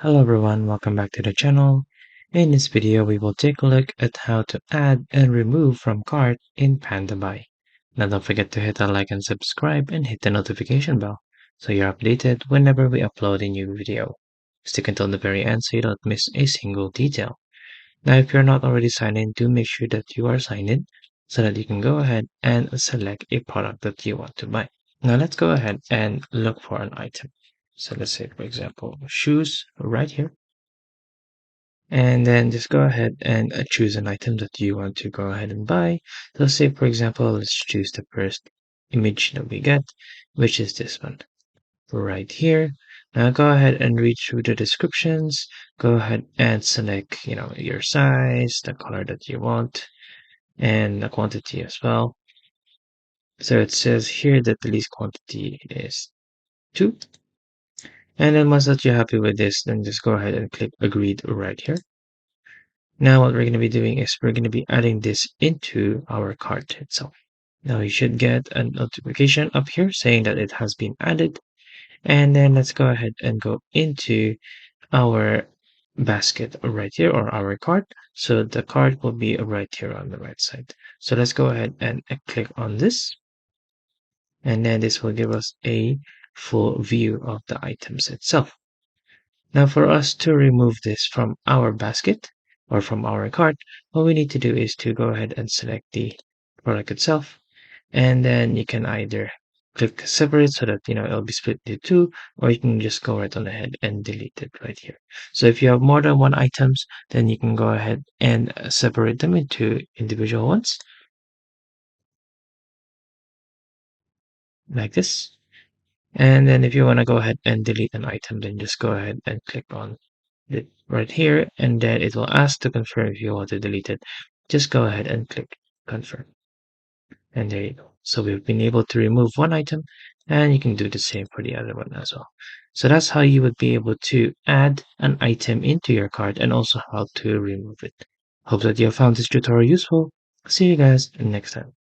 Hello everyone, welcome back to the channel. In this video, we will take a look at how to add and remove from cart in Pandabuy. Now don't forget to hit that like and subscribe and hit the notification bell so you're updated whenever we upload a new video. Stick until the very end so you don't miss a single detail. Now if you're not already signed in, do make sure that you are signed in so that you can go ahead and select a product that you want to buy. Now let's go ahead and look for an item. So let's say, for example, shoes right here. And then just go ahead and choose an item that you want to go ahead and buy. So say, for example, let's choose the first image that we get, which is this one right here. Now go ahead and read through the descriptions. Go ahead and select, your size, the color that you want, and the quantity as well. So it says here that the least quantity is 2. And then once that you're happy with this, then just go ahead and click agreed right here. Now what we're going to be doing is we're going to be adding this into our cart itself. Now you should get a notification up here saying that it has been added. And then let's go ahead and go into our basket right here, or our cart. So the cart will be right here on the right side. So let's go ahead and click on this. And then this will give us a full view of the items itself. Now for us to remove this from our basket or from our cart, what we need to do is to go ahead and select the product itself. And then you can either click separate so that it'll be split into two, or you can just go right on ahead and delete it right here. So if you have more than one items, then you can go ahead and separate them into individual ones like this. And then if you want to go ahead and delete an item, then just go ahead and click on it right here, and then it will ask to confirm if you want to delete it. Just go ahead and click confirm. And there you go. So we've been able to remove one item, and you can do the same for the other one as well. So that's how you would be able to add an item into your cart and also how to remove it. Hope that you have found this tutorial useful. See you guys next time.